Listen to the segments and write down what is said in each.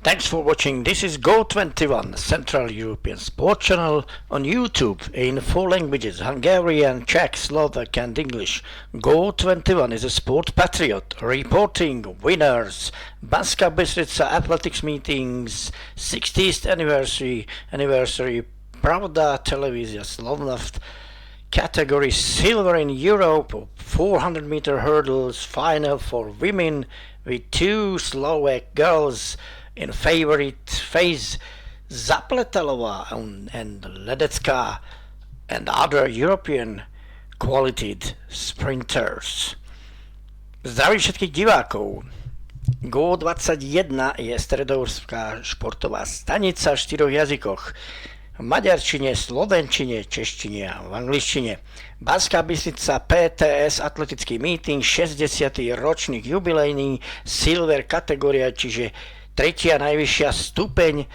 Thanks for watching. This is Go21, Central European Sport Channel on YouTube in four languages: Hungarian, Czech, Slovak and English. Go21 is a sport patriot reporting winners, Banská Bystrica athletics meetings, 60th anniversary, Pravda Televízia Slovnaft, category silver in Europe, 400-meter hurdles final for women with two Slovak girls in favorite phase, Zapletalová and Ledecká and other European qualified sprinters. Zdravím všetkých divákov. Go21 je stredoeurópska športová stanica v 4 jazykoch. V maďarčine, slovenčine, češtine a v angličtine. Banská Bystrica PTS atletický meeting, 60. ročník jubilejný, silver kategória, čiže tretia najvyššia stupeň.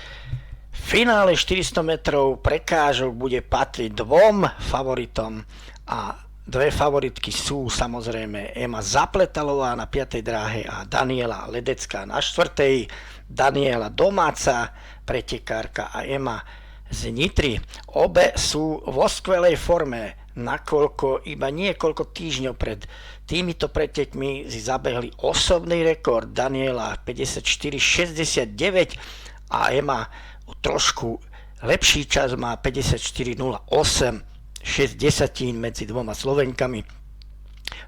V finále 400 metrov prekážok bude patriť dvom favoritom a dve favoritky sú samozrejme Ema Zapletalová na 5. dráhe a Daniela Ledecká na 4. Daniela domáca pretekárka a Ema z Nitry. Obe sú vo skvelej forme, nakoľko iba niekoľko týždňov pred týmito pretekmi si zabehli osobný rekord. Daniela 54,69 a Ema trošku lepší čas má 54,08, 60 medzi dvoma Slovenkami.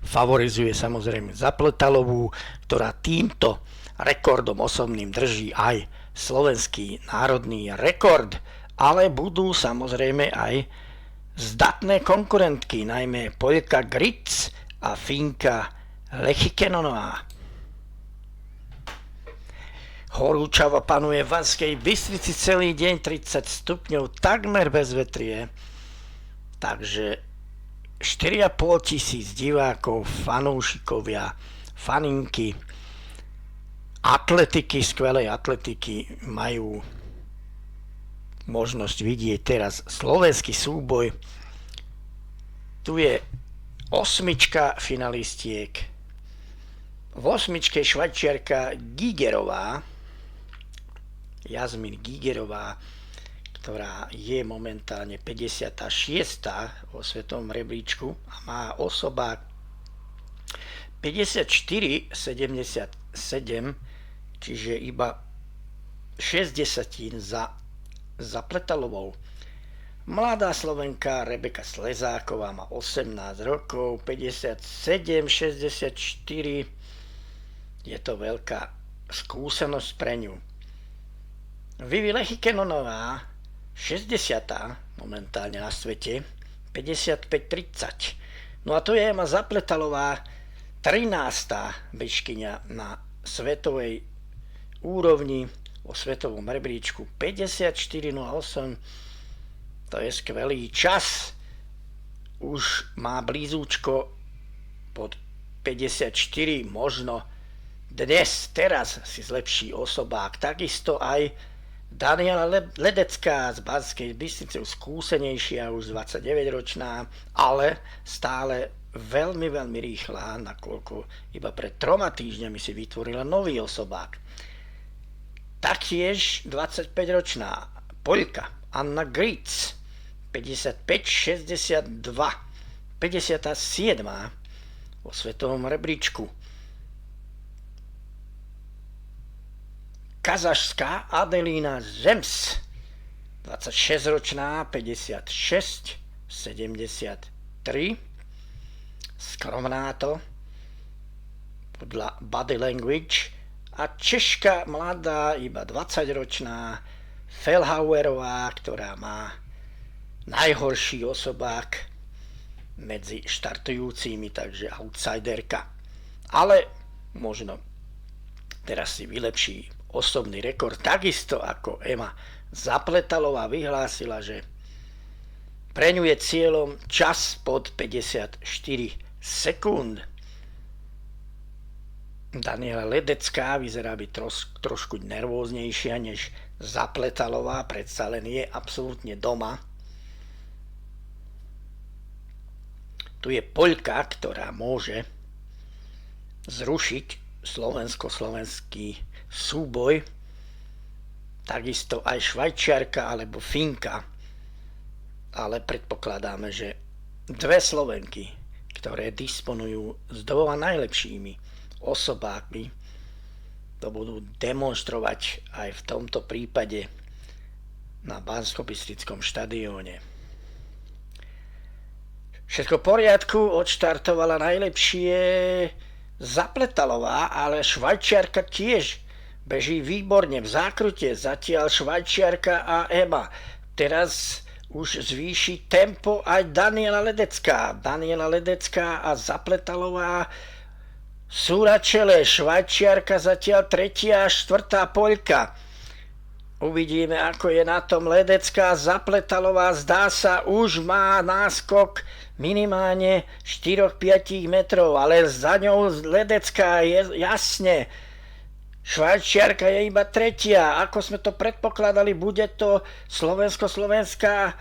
Favorizuje samozrejme Zapletalovú, ktorá týmto rekordom osobným drží aj slovenský národný rekord, ale budú samozrejme aj zdatné konkurentky, najmä Poľka Gritz a Fínka Lechikenonová. Horúčava panuje v Banskej Bystrici celý deň, 30 stupňov, takmer bez vetrie. Takže 4,5 tisíc divákov, fanúšikovia, faninky, atletiky, skvelej atletiky majú možnosť vidieť teraz slovenský súboj. Tu je 8 finalistiek. V 8 Švajčiarka Gigerová, Jasmin Gigerová, ktorá je momentálne 56. vo svetovom rebríčku a má osobák 54,77, čiže iba 60 za Zapletalovou. Mladá Slovenka Rebeka Slezáková má 18 rokov, 57,64. Je to veľká skúsenosť pre ňu. Vivi Lechikenonová, 60. momentálne na svete, 55,30. No a to je Ema Zapletalová, 13. bežkyňa na svetovej úrovni, vo svetovom rebríčku 54,08. To je skvelý čas. Už má blízúčko pod 54, možno teraz si zlepší osobák. Takisto aj Daniela Ledecká z Banskej Bystrice, skúsenejšia, už 29-ročná, ale stále veľmi, veľmi rýchla, nakoľko iba pred 3 týždňami si vytvorila nový osobák. Taktiež 25-ročná Poľka Anna Gritz, 55,62, 57. vo svetovom rebríčku. Kazašská Adelína Zems, 26-ročná, 56,73. Skromná to podľa body language. A Češka mladá, iba 20-ročná Felhauerová, ktorá má najhorší osobák medzi štartujúcimi, takže outsiderka. Ale možno teraz si vylepší osobný rekord, takisto ako Ema Zapletalová vyhlásila, že pre ňu je cieľom čas pod 54 sekúnd. Daniela Ledecká vyzerá byť trošku nervóznejšia než Zapletalová, predsa len je absolútne doma. Tu je Poľka, ktorá môže zrušiť slovensko-slovenský súboj takisto aj Švajčiarka alebo Fínka. Ale predpokladáme, že dve Slovenky, ktoré disponujú s dvoma najlepšími osobákmi, to budú demonstrovať aj v tomto prípade na Banskobystrickom štadióne. Všetko v poriadku, odštartovala najlepšie Zapletalová, ale Švajčiarka tiež beží výborne v zákrute, zatiaľ Švajčiarka a Ema. Teraz už zvýši tempo aj Daniela Ledecká. Daniela Ledecká a Zapletalová sú na čele, Švajčiarka zatiaľ 3. a 4. Poľka. Uvidíme, ako je na tom Ledecká. Zapletalová, zdá sa, už má náskok minimálne 4-5 metrov, ale za ňou Ledecká je jasne. Švajčiarka je iba 3. Ako sme to predpokladali, bude to slovensko-slovenská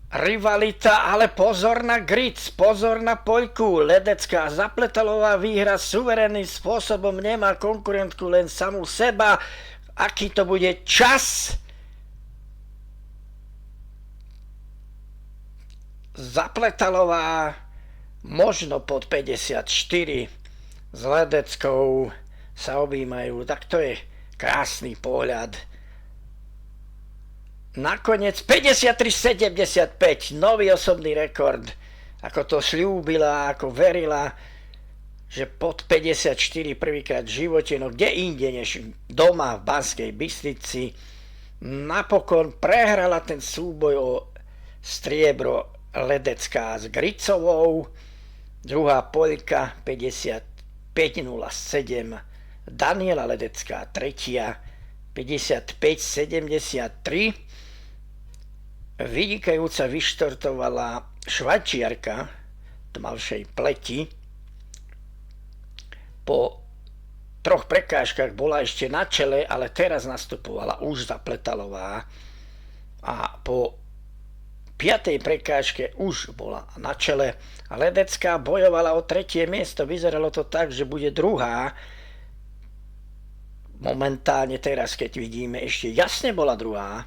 rivalita, ale pozor na Gric, pozor na Poľku. Ledecká, Zapletalová výhra suverénnym spôsobom, nemá konkurentku, len samú seba. Aký to bude čas? Zapletalová možno pod 54, s Ledeckou sa objímajú, tak to je krásny pohľad. Nakoniec 53,75, nový osobný rekord, ako to sľúbila, ako verila, že pod 54 prvýkrát v živote, no kde inde než doma v Banskej Bystrici. Napokon prehrala ten súboj o striebro Ledecká s Gricovou, druhá Poľka 55,07, Daniela Ledecká 3. 55,73, vynikajúca vyštartovala Švajčiarka v tmavšej pleti. Po 3 prekážkach bola ešte na čele, ale teraz nastupovala už Zapletalová a po 5. prekážke už bola na čele a Ledecká bojovala o 3. miesto. Vyzeralo to tak, že bude druhá. Momentálne teraz, keď vidíme, ešte jasne bola druhá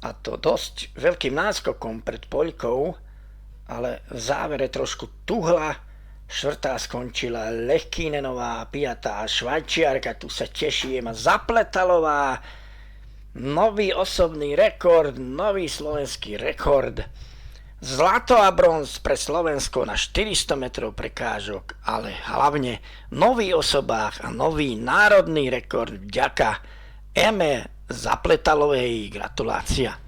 a to dosť veľkým náskokom pred Poľkou, ale v závere trošku tuhla. 4. skončila Lehkínenová, 5. Švajčiarka, tu sa teší Ema Zapletalová. Nový osobný rekord, nový slovenský rekord. Zlato a bronz pre Slovensko na 400 metrov prekážok, ale hlavne nový osobách a nový národný rekord vďaka Eme Zapletalovej. Gratulácia.